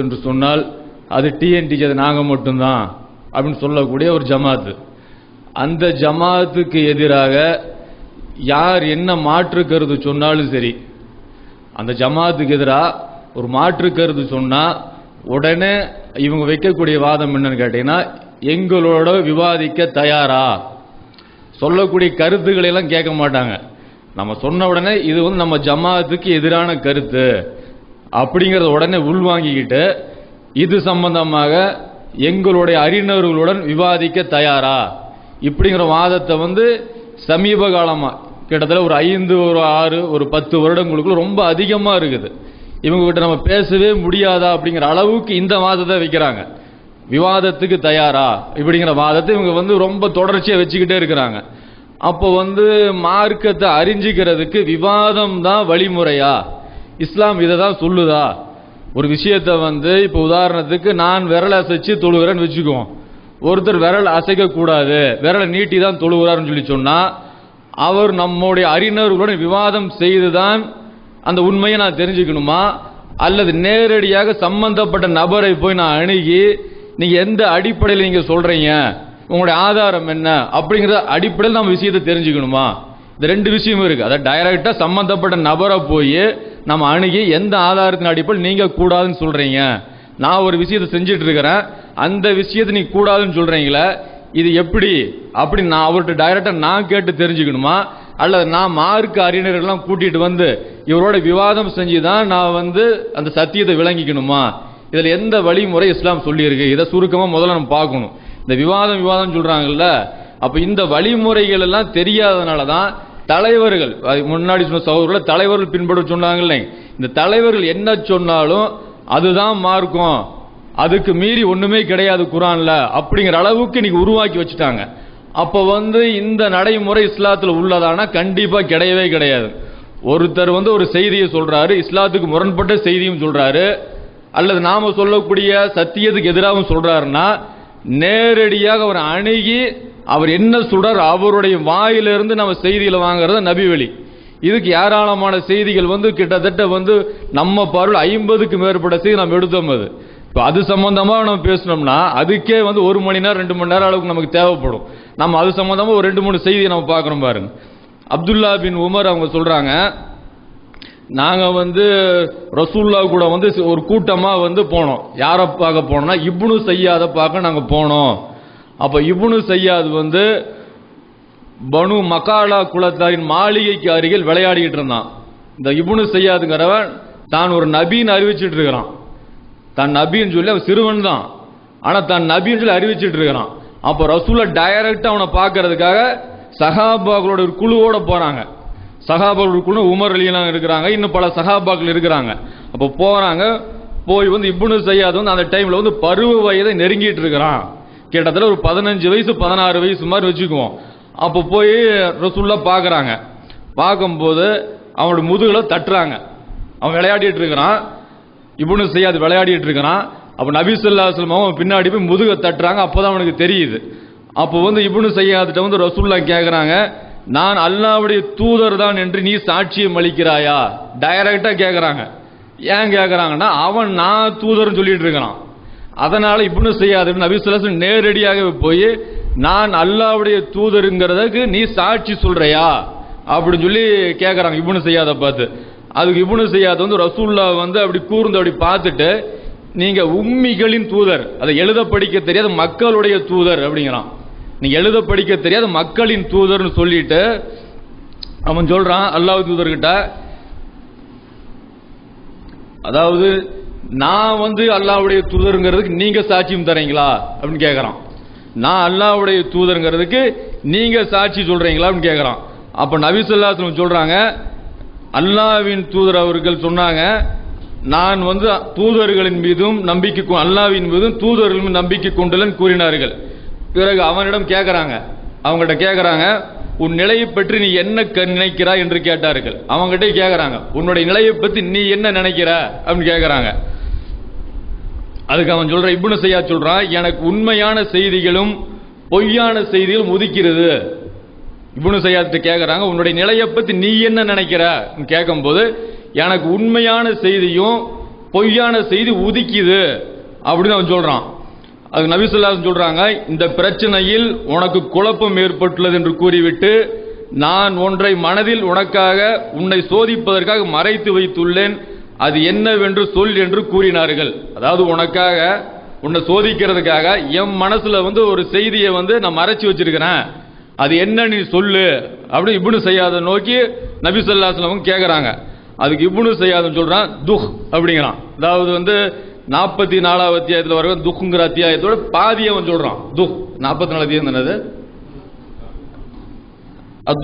என்று சொன்னால் அது டிஎன்டிஜி, அது நாங்கள் மட்டும்தான் அப்படின்னு சொல்லக்கூடிய ஒரு ஜமாத்து. அந்த ஜமாத்துக்கு எதிராக யார் என்ன மாற்று கருத்து சொன்னாலும் சரி, அந்த ஜமாத்துக்கு எதிராக ஒரு மாற்று கருத்து சொன்னால் உடனே இவங்க வைக்கக்கூடிய வாதம் என்னன்னு கேட்டீங்கன்னா, எங்களோட விவாதிக்க தயாரா, சொல்லக்கூடிய கருத்துக்களை எல்லாம் கேட்க மாட்டாங்க. நம்ம சொன்ன உடனே இது வந்து நம்ம ஜமாத்துக்கு எதிரான கருத்து அப்படிங்கிறத உடனே உள்வாங்கிக்கிட்டு இது சம்பந்தமாக எங்களுடைய அறிஞர்களுடன் விவாதிக்க தயாரா இப்படிங்கிற வாதத்தை வந்து சமீப காலமா கிட்டத்தட்ட ஒரு 5, ஒரு 6, ஒரு 10 வருடங்களுக்குள்ள ரொம்ப அதிகமா இருக்குது. இவங்க கிட்ட நம்ம பேசவே முடியாதா அப்படிங்கிற அளவுக்கு இந்த வாதத்தை வைக்கிறாங்க. விவாதத்துக்கு தயாரா இப்படிங்கிற வாதத்தை இவங்க வந்து ரொம்ப தொடர்ச்சியா வச்சுக்கிட்டே இருக்கிறாங்க. அப்போ வந்து மார்க்கத்தை அறிஞ்சிக்கிறதுக்கு விவாதம் தான் வழிமுறையா? இஸ்லாம் இதை தான் சொல்லுதா? ஒரு விஷயத்தை வந்து இப்போ உதாரணத்துக்கு நான் விரல் அசைச்சு தொழுகிறேன்னு வச்சுக்குவோம். ஒருத்தர் விரல் அசைக்க கூடாது, விரலை நீட்டி தான் தொழுகிறாருன்னு சொல்லி சொன்னா அவர் நம்முடைய அறிஞர்களுடன் விவாதம் செய்துதான் அந்த உண்மையை நான் தெரிஞ்சுக்கணுமா, அல்லது நேரடியாக சம்பந்தப்பட்ட நபரை போய் நான் அணுகி நீங்க எந்த அடிப்படையில் நீங்க சொல்றீங்க, உங்களுடைய ஆதாரம் என்ன அப்படிங்கிற அடிப்படையில் நம்ம விஷயத்தை தெரிஞ்சுக்கணுமா? இந்த ரெண்டு விஷயமும் இருக்கு. அதை டைரக்டா சம்பந்தப்பட்ட நபரை போய் நம்ம அணுகி எந்த ஆதாரத்தின் அடிப்படையில் நீங்க கூடாதுன்னு சொல்றீங்க, நான் ஒரு விஷயத்தை செஞ்சுட்டு இருக்கிறேன், அந்த விஷயத்தை நீ கூடாதுன்னு சொல்றீங்களே, இது எப்படி அப்படி நான் அவர்கிட்ட டைரக்டா நான் கேட்டு தெரிஞ்சுக்கணுமா, அல்லது நான் மார்க்க அறிஞர்கள்லாம் கூட்டிட்டு வந்து இவரோட விவாதம் செஞ்சுதான் நான் வந்து அந்த சத்தியத்தை விளங்கிக்கணுமா? இதுல எந்த வழிமுறை இஸ்லாம் சொல்லி இருக்கு? இதை சுருக்கமா முதல்ல நம்ம பார்க்கணும். இந்த விவாதம் சொல்றாங்கல்ல, அப்ப இந்த வழிமுறைகள் எல்லாம் தெரியாதனாலதான் தலைவர்கள், முன்னாடி சொன்ன சகோதரர்களை தலைவர்கள் பின்பற்ற சொன்னாங்கல்ல, இந்த தலைவர்கள் என்ன சொன்னாலும் அதுதான் மார்க்கம், அதுக்கு மீறி ஒண்ணுமே கிடையாது குர்ஆன்ல அப்படிங்கிற அளவுக்கு நீங்க உருவாக்கி வச்சுட்டாங்க. அப்ப வந்து இந்த நடைமுறை இஸ்லாத்துல உள்ளதானா? கண்டிப்பா கிடையவே கிடையாது. ஒருத்தர் வந்து ஒரு செய்தியை சொல்றாரு, இஸ்லாத்துக்கு முரண்பட்ட செய்தியும் சொல்றாரு, அல்லது நாம சொல்லக்கூடிய சத்தியத்துக்கு எதிராகவும் சொல்றாருன்னா நேரடியாக அவர் அணுகி அவர் என்ன சொல்றார் அவருடைய வாயிலிருந்து நம்ம செய்திகளை வாங்குறது நபி வழி. இதுக்கு ஏராளமான செய்திகள் வந்து கிட்டத்தட்ட வந்து நம்ம பார்வையில் 50க்கு மேற்பட்ட செய்தி நம்ம எடுத்தோம். இப்போ அது சம்பந்தமா நம்ம பேசணும்னா அதுக்கே வந்து 1 மணி நேரம் 2 மணி நேரம் அளவுக்கு நமக்கு தேவைப்படும். நம்ம அது சம்பந்தமா ஒரு 2-3 செய்தியை நம்ம பார்க்கறோம் பாருங்க. அப்துல்லா பின் உமர் அவங்க சொல்றாங்க, நாங்க வந்து ரசூல்லா கூட வந்து ஒரு கூட்டமா வந்து போனோம். யாரை பார்க்க போனோம்னா இப்னு சய்யாத பார்க்க நாங்க போனோம். அப்ப இப்னு சய்யாத் வந்து பனு மகாலா குலத்தாரின் மாளிகைக்கு அருகில் விளையாடிட்டு இருந்தான். இந்த இப்னு சய்யாதுங்கிறவன் தான் ஒரு நபின்னு அறிவிச்சிட்டு இருக்கிறான். தான் நபின்னு சொல்லி அவன் சிறுவன் தான், ஆனா தான் நபின்னு சொல்லி அறிவிச்சிட்டு இருக்கிறான். அப்ப ரசூலை டைரக்டா அவனை பார்க்கறதுக்காக சஹாபாக்களோட ஒரு குழுவோட போறாங்க. சஹாபாக்கள் குழு உமர் அலிலாம் இருக்கிறாங்க, இன்னும் பல சஹாபாக்கள் இருக்கிறாங்க. அப்ப போறாங்க, போய் வந்து இப்னு சய்யாத் வந்து அந்த டைம்ல வந்து பருவ வயதை நெருங்கிட்டு இருக்கிறான். கிட்டத்தட்ட ஒரு 15 வயசு 16 வயசு மாதிரி வச்சுக்குவோம். அப்ப போய் ரசூலுல்லாஹ் பாக்குறாங்க. பார்க்கும்போது அவனோட முதுகுல தட்டுறாங்க. அவன் விளையாடிட்டு இருக்கிறான், இப்னு சய்யாத் விளையாடிட்டு இருக்கிறான். அப்ப நபி ஸல்லல்லாஹு அலைஹி வஸல்லம் அவன் பின்னாடி போய் முதுக தட்டுறாங்க. அப்பதான் அவனுக்கு தெரியுது. அப்போ வந்து இப்னு சய்யாத்ட்ட வந்து ரசூலுல்லாஹ் கேக்குறாங்க, நான் அல்லாஹ்வுடைய தூதர் தான் என்று நீ சாட்சியம் அளிக்கிறாயா? டைரக்டா கேக்குறாங்க. ஏன் கேக்குறாங்கன்னா அவன் நான் தூதர்னு சொல்லிட்டு இருக்கிறான். அதனால இப்னு சய்யாத் நபி ஸல்லல்லாஹு அலைஹி வஸல்லம் நேரடியாக போய் நான் அல்லாஹ்வுடைய தூதருங்கிறதுக்கு நீ சாட்சி சொல்றியா அப்படின்னு சொல்லி கேக்குறாங்க இப்னு சய்யாத பார்த்து. அதுக்கு இப்னு சய்யாத் வந்து ரசூலுல்லாஹ் வந்து அப்படி கூர்ந்து அப்படி பார்த்துட்டு, நீங்க உம்மிகளின் தூதர், அதை எழுத படிக்க தெரியாத மக்களுடைய தூதர் அப்படிங்கிறான். நீங்க எழுத படிக்க தெரியாத மக்களின் தூதர்னு சொல்லிட்டு அவன் சொல்றான் அல்லாஹ் தூதர்கிட்ட, அதாவது நான் வந்து அல்லாஹ்வுடைய தூதருங்கிறதுக்கு நீங்க சாட்சியம் தரீங்களா அப்படின்னு கேட்கறான். நான் அல்லாஹ்வுடைய தூதருங்கிறதுக்கு நீங்க சாட்சி சொல்றீங்களா அப்படின்னு கேட்கறான். அப்ப நபி ஸல்லல்லாஹு அலைஹி வஸல்லம் சொல்றாங்க, அல்லாஹ்வின் தூதர் அவர்கள் சொன்னாங்க, நான் வந்து தூதர்களின் மீதும் நம்பிக்கை, அல்லாஹ்வின் மீதும் தூதர்கள் மீதும் நம்பிக்கை கொண்டுள்ளேன் கூறினார்கள். பிறகு அவனிடம் கேட்கறாங்க, அவங்ககிட்ட கேட்கறாங்க, உன் நிலையை பற்றி நீ என்ன நினைக்கிறாய் என்று கேட்டார்கள். அவங்ககிட்ட கேட்கறாங்க, உன்னுடைய நிலையை பற்றி நீ என்ன நினைக்கிற அப்படின்னு கேட்கறாங்க. அதுக்கு அவன் சொல்ற, இப்னு சய்யாத் சொல்றான், எனக்கு உண்மையான செய்திகளும் பொய்யான செய்திகளும் உதிக்கிறது. இப்னு சய்யாத் கேட்கறாங்க, உன்னுடைய நிலையை பத்தி நீ என்ன நினைக்கிற கேட்கும் போது, எனக்கு உண்மையான செய்தியும் பொய்யான செய்தி உதிக்குது அப்படின்னு அவன் சொல்றான். அது நபி ஸல்லல்லாஹு அலைஹி வஸல்லம் சொல்றாங்க, இந்த பிரச்சனையில் உனக்கு குழப்பம் ஏற்பட்டுள்ளது என்று கூறிவிட்டு, நான் ஒன்றை மனதில் உனக்காக உன்னை சோதிப்பதற்காக மறைத்து வைத்துள்ளேன், அது என்னவென்று சொல் என்று கூறினார்கள். அதாவது உனக்காக உன்னை சோதிக்கிறதுக்காக என் மனசுல ஒரு செய்தியை நான் மறைச்சு வச்சிருக்கிறேன், அது என்ன நீ சொல்லு அப்படி இப்னு சையாத நோக்கி நபி ஸல்லல்லாஹு அலைஹி வஸல்லம் கேட்கறாங்க. அதுக்கு இப்னு சையாதன் சொல்றான் துஹ் அப்படிங்கிறான். அதாவது 44வது அத்தியாயத்தில் வர துஹ்ங்கிற அத்தியாயத்தோட பாதியை அவன் சொல்றான். துஹ் 44 அத்தியாயம் என்னது,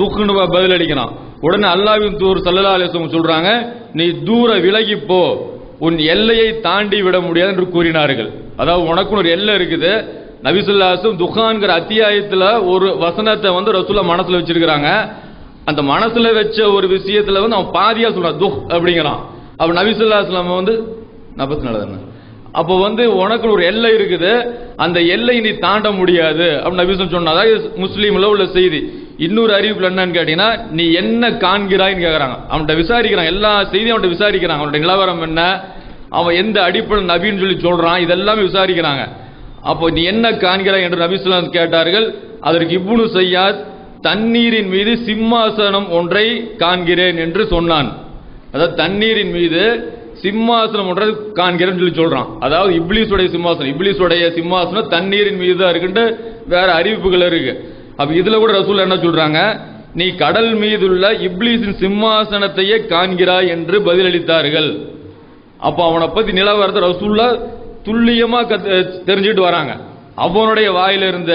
துஹ்னு பதில் அளிக்கிறான். உடனே அல்லாஹ்வின் தூதர் ஸல்லல்லாஹு அலைஹி வஸல்லம் சொல்றாங்க, நீ தூர விலகி போ, உன் எல்லையை தாண்டி விட முடியாது என்று கூறினார்கள். அதாவது உனக்கு ஒரு எல்லை இருக்குது. நபி ஸல்லல்லாஹு அலைஹி வஸல்லம் துஹான்ங்கிற அத்தியாயத்தில் ஒரு வசனத்தை ரசூலுல்லாஹ் மனசுல வச்சிருக்கிறாங்க. அந்த மனசுல வச்ச ஒரு விஷயத்துல அவன் பாதியா சொல்றான் துஹ் அப்படிங்கிறான். அப்ப நபி ஸல்லல்லாஹு அலைஹி வஸல்லம் 44 அப்போ உனக்கு ஒரு எல்லை இருக்குது, அந்த எல்லை நீ தாண்ட முடியாது அப்படின்னு நபி ஸல்லல்லாஹு சொன்னதா முஸ்லீம்ல உள்ள செய்தி. இன்னொரு அறிவிப்பு என்னன்னு கேட்டீங்கன்னா, நீ என்ன காண்கிறாய்ன்னு கேட்கறாங்க. அவன்கிட்ட விசாரிக்கிறான், எல்லா செய்தியும் அவன்கிட்ட விசாரிக்கிறாங்க. அவனுடைய நிலவரம் என்ன, அவன் எந்த அடிப்படை நபின்னு சொல்லி சொல்றான், இதெல்லாமே விசாரிக்கிறாங்க. அப்போ நீ என்ன காண்கிறாய் என்று நபி ஸல்லல்லாஹு அலைஹி வஸல்லம் கேட்டார்கள். அதற்கு இப்னு சையாத் தண்ணீரின் மீது சிம்மாசனம் ஒன்றை காண்கிறேன் என்று சொன்னான். அதாவது தண்ணீரின் மீது சிம்மாசனம் ஒன்றை காண்கிறேன்னு சொல்லி சொல்றான். அதாவது இப்லீஸுடைய சிம்மாசனம், இப்லீஸுடைய சிம்மாசனம் தண்ணீரின் மீது தான் இருக்குன்னு வேற அறிவிப்புகள் இருக்கு. அப்ப இதுல கூட ரசூல் என்ன சொல்றாங்க, நீ கடல் மீதுள்ள இப்லீஸின் சிம்மாசனத்தையே காண்கிறாய் என்று பதிலளித்தார்கள். அப்ப அவனை பத்தி நிலவரத்தை ரசூல்லா துல்லியமா தெரிஞ்சுட்டு வராங்க. அவனுடைய வாயிலிருந்த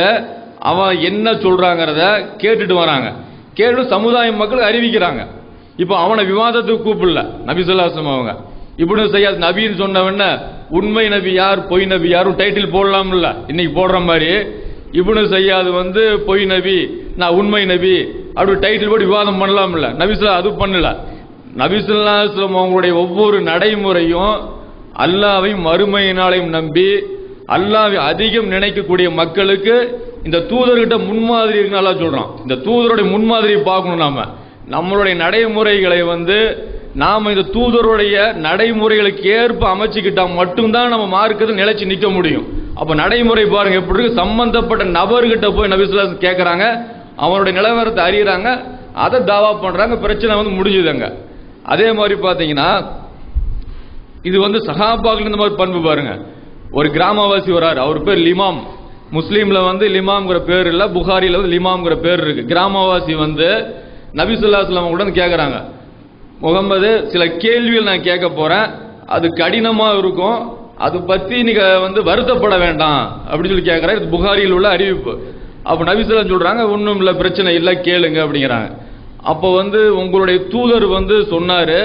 அவன் என்ன சொல்றாங்கிறத கேட்டுட்டு வராங்க. கேட்டு சமுதாய மக்கள் அறிவிக்கிறாங்க. இப்ப அவனை விவாதத்துக்கு கூப்பிடல நபி ஸல்லல்லாஹு அலைஹி வஸல்லம். அவங்க இப்னு சையாத் நபின்னு சொன்னவன உண்மை நபி யார் பொய் நபி யாரும் டைட்டில் போடலாம்ல, இன்னைக்கு போடுற மாதிரி இப்னு சையாத் பொய் நபி நான் உண்மை நபி அப்படி டைட்டில் போட்டு விவாதம் பண்ணலாம்ல. நபி ஸல்லல்லாஹு அது பண்ணல. நபி ஸல்லல்லாஹு அலைஹி வஸல்லம் அவங்களுடைய ஒவ்வொரு நடைமுறையும் அல்லாஹ்வையும் மறுமையினாலையும் நம்பி அல்லாஹ்வை அதிகம் நினைக்கக்கூடிய மக்களுக்கு இந்த தூதர்கிட்ட முன்மாதிரி இருக்குன்னு அல்லாஹ் சொல்றான். இந்த தூதருடைய முன்மாதிரியை பார்க்கணும். நம்மளுடைய நடைமுறைகளை நாம இந்த தூதருடைய நடைமுறைகளுக்கு ஏற்ப அமைச்சுக்கிட்டா மட்டும்தான் நம்ம மார்க்கத்தில் நிலைச்சு நிற்க முடியும். அப்ப நடைமுறை பாருங்க எப்படி இருக்கு. சம்பந்தப்பட்ட நபர்கிட்ட போய் நபி ஸல்லல்லாஹு அலைஹி வஸல்லம் கேட்கறாங்க, அவனுடைய நிலவரத்தை அறியறாங்க, அதை தாவா பண்றாங்க, பிரச்சனை முடிஞ்சுதுங்க. அதே மாதிரி பாத்தீங்கன்னா இது சஹாபாக்கள் இந்த மாதிரி பண்பு பாருங்க. ஒரு கிராமவாசி வராரு, அவர் பேர் லிமாம். முஸ்லீம்ல லிமாம்ங்கிற பேர் இல்ல, புகாரில லிமாம்ங்கிற பேர் இருக்கு. கிராமவாசி நபி ஸல்லல்லாஹு அலைஹி வஸல்லம் கூட கேட்கறாங்க, முகமது சில கேள்விகள் நான் கேட்க போறேன், அது கடினமா இருக்கும், அது பத்தி நீங்க வருத்தப்பட வேண்டாம் அப்படின்னு சொல்லி கேட்கறாரு. இது புகாரியில் உள்ள அறிவிப்பு. அப்ப நபி ஸல்லல்லாஹு அலைஹி வஸல்லம் சொல்றாங்க, ஒன்றும் இல்லை பிரச்சனை இல்லை கேளுங்க அப்படிங்கிறாங்க. அப்போ உங்களுடைய தூதர் சொன்னாரு,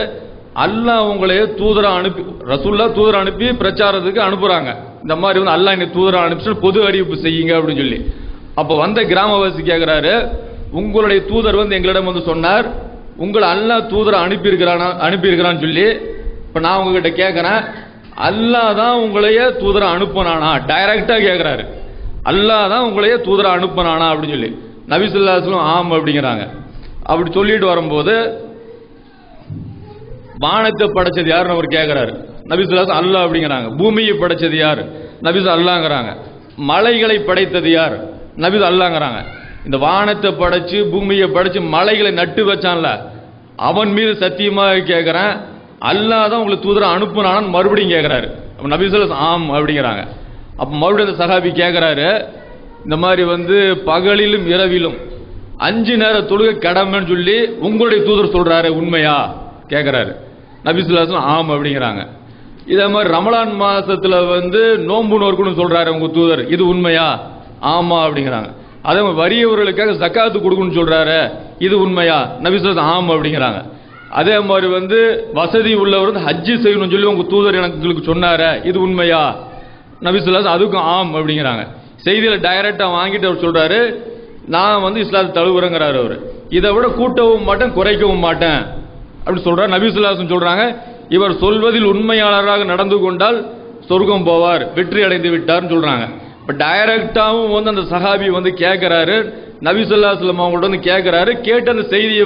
அல்லாஹ் உங்களையே தூதரா அனுப்பி, ரசூல்லா தூதரை அனுப்பி பிரச்சாரத்துக்கு அனுப்புறாங்க. இந்த மாதிரி அல்லாஹ் என்னை தூதரா அனுப்பி பொது அறிவிப்பு செய்யுங்க அப்படின்னு சொல்லி. அப்போ கிராமவாசி கேட்கிறாரு, உங்களுடைய தூதர் எங்களிடம் சொன்னார், உங்களை அல்லாஹ் தூதரை அனுப்பியிருக்கிறான்னு சொல்லி. இப்ப நான் உங்ககிட்ட கேட்கிறேன், அல்லாஹ் தான் உங்களையே தூதரை அனுப்பினானா? டைரக்டா கேட்கிறாரு, அல்லாஹ் தான் உங்களையே தூதரை அனுப்பினானா அப்படின்னு சொல்லி. நபி ஸல்லல்லாஹு அலைஹி வஸல்லம் ஆம் அப்படிங்கிறாங்க. அப்படி சொல்லிட்டு வரும்போது வானத்தை படைச்சது யாருன்னு அவர் கேட்கிறாரு. நபி ஸல்லல்லாஹு அலைஹி வஸல்லம் அல்லாஹ் அப்படிங்கிறாங்க. பூமியை படைச்சது யார்? நபி ஸல்லல்லாஹு அல்லாஹ்ங்கறாங்க. மலைகளை படைத்தது யார்? நபி ஸல்லல்லாஹு அல்லாஹ்ங்கறாங்க. இந்த வானத்தை படைச்சு பூமியை படைச்சு மலைகளை நட்டு வச்சான்ல, அவன் மீது சத்தியமாக கேட்கிறேன், அல்லாஹ் தான் உங்களுக்கு தூதரை அனுப்புனான்னு மறுபடியும் கேட்கிறாரு. நபி ஸல்லல்லாஹு அலைஹி வஸல்லம் ஆம் அப்படிங்கிறாங்க. அப்ப மறுபடியும் அந்த சஹாபி கேட்கிறாரு, இந்த மாதிரி பகலிலும் இரவிலும் 5 நேர தொழுகை கடமைன்னு சொல்லி உங்களுடைய தூதர் சொல்றாரு, உண்மையா கேட்கிறாரு. நபி ஸல்லல்லாஹு அலைஹி வஸல்லம் ஆம் அப்படிங்கிறாங்க. இதே மாதிரி ரமலான் மாசத்துல நோன்பு நோக்கணும்னு சொல்றாரு உங்க தூதர், இது உண்மையா? ஆமா அப்படிங்கிறாங்க. அதே மாதிரி வறியவர்களுக்காக ஜக்காத்து கொடுக்கணும்னு சொல்றாரு, இது உண்மையா? நபி ஸல்லல்லாஹு அலைஹி வஸல்லம் ஆம் அப்படிங்கிறாங்க. அதே மாதிரி வசதி உள்ளவர் ஹஜ்ஜி செய்யணும்னு சொல்லி உங்க தூதர் எனக்கு சொன்னாரு, இது உண்மையா? நபி ஸல்லல்லாஹு அலைஹி வஸல்லம் அதுக்கும் ஆம் அப்படிங்கிறாங்க. செய்தியில டைரக்டா வாங்கிட்டு அவர் சொல்றாரு, நான் இஸ்லாத்தை தழுவுறேங்கிறாரு அவர். இதை விட கூட்டவும் மாட்டேன் குறைக்கவும் மாட்டேன் அப்படி சொல்றாரு. நபி ஸல்லல்லாஹு அலைஹி வஸல்லம் சொல்றாங்க, இவர் சொல்வதில் உண்மையாளராக நடந்து கொண்டால் சொர்க்கம் போவார், வெற்றி அடைந்து விட்டார்னு சொல்றாங்க. இப்ப டைரக்டாவும் அந்த சஹாபி கேட்கிறாரு, நபி ஸல்லல்லாஹு அலைஹி வஸல்லம் அவங்கள்ட்ட கேட்கிறாரு. கேட்டு அந்த செய்தியை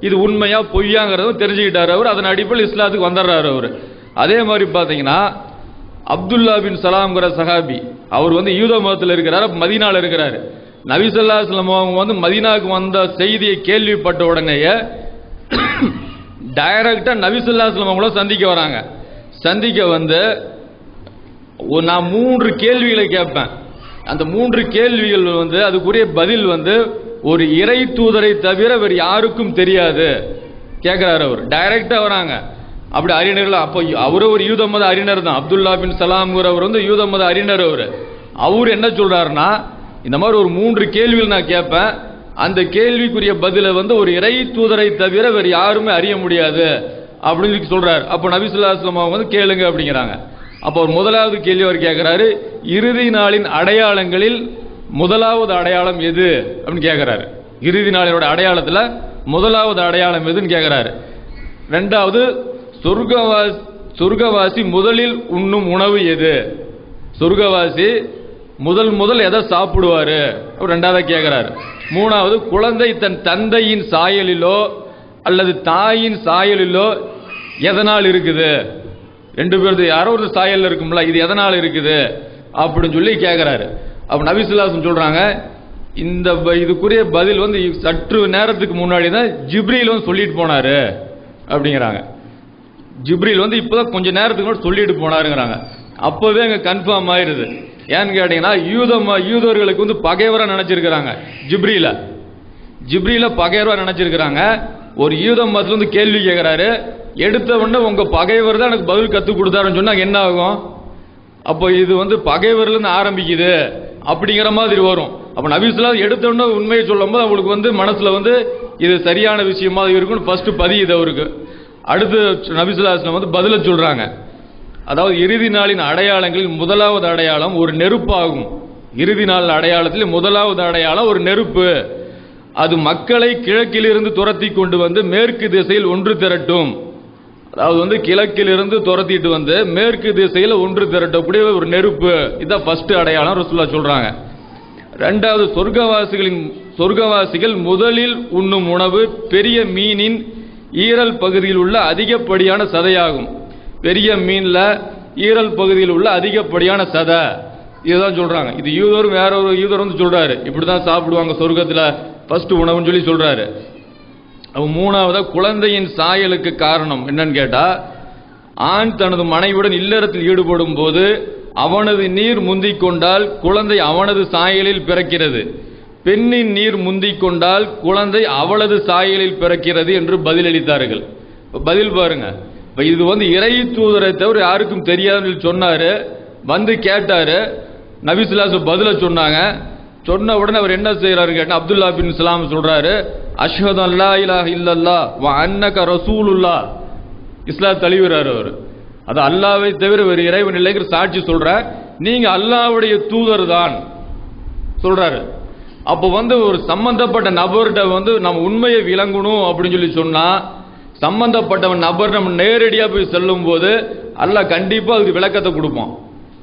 இது உண்மையா பொய்யாங்கிறத தெரிஞ்சுக்கிட்டாரு அவர். அதன் அடிப்படையில் இஸ்லாத்துக்கு வந்துடுறாரு அவர். அதே மாதிரி பார்த்தீங்கன்னா அப்துல்லா பின் சலாம்ங்கிற சஹாபி, அவர் வந்து யூத மதத்தில் இருக்கிறார், மதீனால இருக்கிறார். நபி ஸல்லல்லாஹு அலைஹி வஸல்லம் அவங்க வந்து மதீனாவுக்கு வந்த செய்தியை கேள்விப்பட்ட உடனேயே டைரக்டா நபி ஸல்லல்லாஹு அலைஹி வஸல்லம் அவங்கள சந்திக்க வராங்க. சந்திக்க வந்து நான் 3 கேள்விகளை கேட்பேன். அந்த 3 கேள்விகள் வந்து அதுக்குரிய பதில் வந்து ஒரு இறை தூதரை தவிர வேறு யாருக்கும் தெரியாது கேட்கிறாரு. அவர் டைரக்டா வராங்க. அப்படி அறிஞர்கள், அப்போ அவரு ஒரு யூத மத அறிஞர் தான். அப்துல்லா பின் சலாம்ங்கிறவர் வந்து யூத மத அறிஞர். அவர் என்ன சொல்றாருன்னா, இந்த மாதிரி ஒரு 3 கேள்விகள் நான் கேட்பேன், அந்த கேள்விக்குரிய பதிலை வந்து ஒரு இறை தூதரை தவிர வேறு யாருமே அறிய முடியாது அப்படின்னு சொல்றாரு. அப்போ நபி ஸல்லல்லாஹு அலைஹி வஸல்லம் வந்து கேளுங்க அப்படிங்கிறாங்க. அப்போ ஒரு முதலாவது கேள்வி அவர் கேட்கிறாரு, இறுதி நாளின் அடையாளங்களில் முதலாவது அடையாளம் எது அப்படின்னு கேட்கிறாரு. இறுதி நாளினோட அடையாளத்தில் முதலாவது அடையாளம் எதுன்னு கேட்கிறாரு. ரெண்டாவது, சொர்க்கவாசி முதலில் உண்ணும் உணவு எது? சொர்க்கவாசி முதல் எதை சாப்பிடுவாரு? ரெண்டாவது கேட்கிறாரு. மூணாவது, குழந்தை தன் தந்தையின் சாயலிலோ அல்லது தாயின் சாயலிலோ எதனால் இருக்குது? 2 பேருக்கு யாரோ ஒரு சாயல் இருக்கும்ல, இது எதனால் இருக்குது அப்படின்னு சொல்லி கேட்கிறாரு. அப்ப நபி ஸல்லல்லாஹு அலைஹி வஸல்லம் சொல்றாங்க, இந்த இதுக்குரிய பதில் வந்து சற்று நேரத்துக்கு முன்னாடி தான் ஜிப்ரீல் வந்து சொல்லிட்டு போனாரு அப்படிங்கிறாங்க. ஜிப்ரீல் வந்து இப்பதான் கொஞ்ச நேரத்துக்கு முன்னாடி சொல்லிட்டு போனாருங்கிறாங்க. அப்பவே அங்க கன்ஃபார்ம் ஆயிருது. ஏன்னு கேட்டீங்கன்னா, யூதர்களுக்கு வந்து பகைவரா நினைச்சிருக்கிறாங்க. ஜிப்ரீல பகைவரா நினைச்சிருக்கிறாங்க. ஒரு யூத மதத்துல வந்து கேள்வி கேட்கிறாரு, எடுத்த உடனே உங்க பகைவர் தான் எனக்கு பதில் கத்து கொடுத்தாருன்னு சொன்னா என்ன ஆகும்? அப்போ இது வந்து பகைவர்ல இருந்து ஆரம்பிக்குது அப்படிங்கிற மாதிரி வரும். அப்ப நபி ஸல்லல்லாஹு அலைஹி வஸல்லம் எடுத்த உடனே உண்மையை சொல்லும் போது அவங்களுக்கு வந்து மனசுல வந்து இது சரியான விஷயமா இருக்குன்னு ஃபர்ஸ்ட் பதியுது அவருக்கு. அடுத்து நபி ஸல்லல்லாஹு அலைஹி வஸல்லம் வந்து பதில சொல்றாங்க. அதாவது இறுதி நாளின் அடையாளங்களில் முதலாவது அடையாளம் ஒரு நெருப்பாகும். இறுதி நாள் அடையாளத்தில் முதலாவது அடையாளம் ஒரு நெருப்பு. அது மக்களை கிழக்கிலிருந்து துரத்தி கொண்டு வந்து மேற்கு திசையில் ஒன்று திரட்டும். அதாவது வந்து கிழக்கிலிருந்து துரத்திட்டு வந்து மேற்கு திசையில் ஒன்று திரட்டக்கூடிய ஒரு நெருப்பு. இதுதான் ஃபர்ஸ்ட் அடையாளம் ரசூலுல்லாஹ் சொல்றாங்க. ரெண்டாவது, சொர்க்கவாசிகள் முதலில் உண்ணும் உணவு பெரிய மீனின் ஈரல் பகுதியில் உள்ள அதிகப்படியான சதையாகும். பெரிய மீன்ல ஈரல் பகுதியில் உள்ள அதிகப்படியான சதை, இதுதான் சொல்றாங்க. இது யூதர் வேற ஒரு யூதர் வந்து சொல்றாரு, இப்படிதான் சாப்பிடுவாங்க சொர்க்கத்துல ஃபர்ஸ்ட் உணவுன்னு சொல்லி சொல்றாரு. மூணாவது, குழந்தையின் சாயலுக்கு காரணம் என்னன்னு கேட்டா, ஆண் தனது மனைவியுடன் இல்லறத்தில் ஈடுபடும் போது அவனது நீர் முந்திக் கொண்டால் குழந்தை அவனது சாயலில் பிறக்கிறது, பெண்ணின் நீர் முந்திக் கொண்டால் குழந்தை அவளது சாயலில் பிறக்கிறது என்று பதிலளித்தார்கள். பதில் பாருங்க. இது வந்து இறை தூதரை தவிர யாருக்கும் தெரியாதுன்னு சொன்னாரு. வந்து கேட்டாரு, நபி ஸல்லல்லாஹு அலைஹி வஸல்லம் பதில சொன்னாங்க. சொன்ன உடனே அவர் என்ன செய்யறாரு கேட்டா, அப்துல்லா பின் சலாம் சொல்றாரு, அஷ்ஹது அல்லா இலாஹ இல்லல்லாஹ் வ அன்னக ரசூலுல்லாஹ். இஸ்லாம் தழுவுறாரு அவர். அது அல்லாஹ்வை தவிர வேறு இறைவன் இல்லைங்கிற சாட்சி சொல்ற, நீங்க அல்லாஹ்வுடைய தூதர் தான் சொல்றாரு. அப்போ வந்து ஒரு சம்பந்தப்பட்ட நபர்கிட்ட வந்து நம்ம உண்மையை விளங்கணும் அப்படின்னு சொல்லி சொன்னா, சம்பந்தப்பட்டவன் நபர் நம்ம நேரடியா போய் செல்லும் போது அல்லாஹ் கண்டிப்பா அதுக்கு விளக்கத்தை கொடுப்போம்.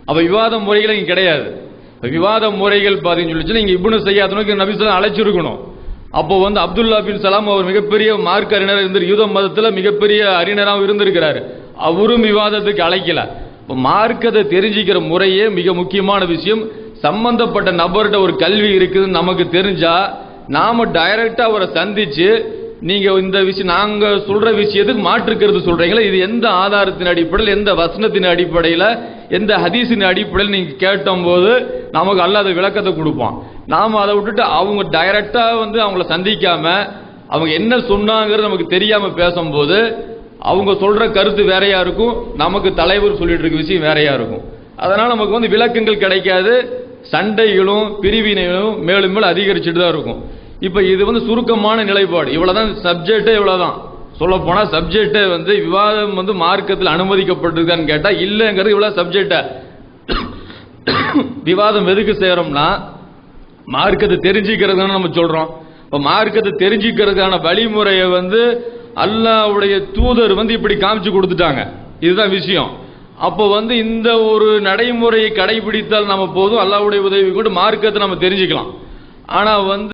அப்ப விவாத முறைகள் இங்க கிடையாது. விவாத முறைகள் பாத்தீங்கன்னு சொல்லி நீங்க இப்னு ஸையாத்னுக்கு நபி ஸல்லல்லாஹு அழைச்சிருக்கணும். அப்போ வந்து அப்துல்லா பின் சலாம் அவர் மிகப்பெரிய மார்க்க அறிஞர் இருந்து யூத மதத்துல மிகப்பெரிய அறிஞராக இருந்திருக்கிறாரு. அவரும் விவாதத்துக்கு அழைக்கல. இப்போ மார்க்கத்தை தெரிஞ்சுக்கிற முறையே மிக முக்கியமான விஷயம். சம்பந்தப்பட்ட நபர்கிட்ட ஒரு கல்வி இருக்குதுன்னு நமக்கு தெரிஞ்சா நாம டைரக்டா அவரை சந்திச்சு, நீங்க இந்த விஷயம் நாங்க சொல்ற விஷயத்துக்கு மாற்றுக்கிறது சொல்றீங்களா, இது எந்த ஆதாரத்தின் அடிப்படையில், எந்த வசனத்தின் அடிப்படையில், எந்த ஹதீஸின் அடிப்படையில் நீங்க கேட்டும் போது நமக்கு அல்லாத விளக்கத்தை கொடுப்பான். நாம அதை விட்டுட்டு அவங்க டைரக்டா வந்து அவங்கள சந்திக்காம அவங்க என்ன சொன்னாங்கிறது நமக்கு தெரியாம பேசும்போது அவங்க சொல்ற கருத்து வேறையா இருக்கும், நமக்கு தலைவர் சொல்லிட்டு இருக்க விஷயம் வேறையா இருக்கும். அதனால நமக்கு வந்து விளக்கங்கள் கிடைக்காது, சண்டைகளும் பிரிவினைகளும் மேலும் மேலும் அதிகரிச்சுட்டு தான் இருக்கும். இப்ப இது வந்து சுருக்கமான நிலைப்பாடு. இவ்வளவுதான் சப்ஜெக்டே, இவ்வளவுதான் சொல்ல போனா சப்ஜெக்டே வந்து விவாதம் வந்து மார்க்கத்தில் அனுமதிக்கப்பட்டிருக்கான்னு கேட்டா இல்லைங்கிறது இவ்வளவு சப்ஜெக்ட. விவாதம் எதுக்கு செய்யறோம்னா மார்க்கத்தை தெரிஞ்சுக்கிறதுன்னு நம்ம சொல்றோம். இப்ப மார்க்கத்தை தெரிஞ்சுக்கிறதுக்கான வழிமுறையை வந்து அல்லாஹ்வுடைய தூதர் வந்து இப்படி காமிச்சு கொடுத்துட்டாங்க. இதுதான் விஷயம். அப்போ வந்து இந்த ஒரு நடைமுறையை கடைபிடித்தால் நம்ம போதும், அல்லாஹ்வுடைய உதவி கொண்டு மார்க்கத்தை நம்ம தெரிஞ்சுக்கலாம். ஆனா வந்து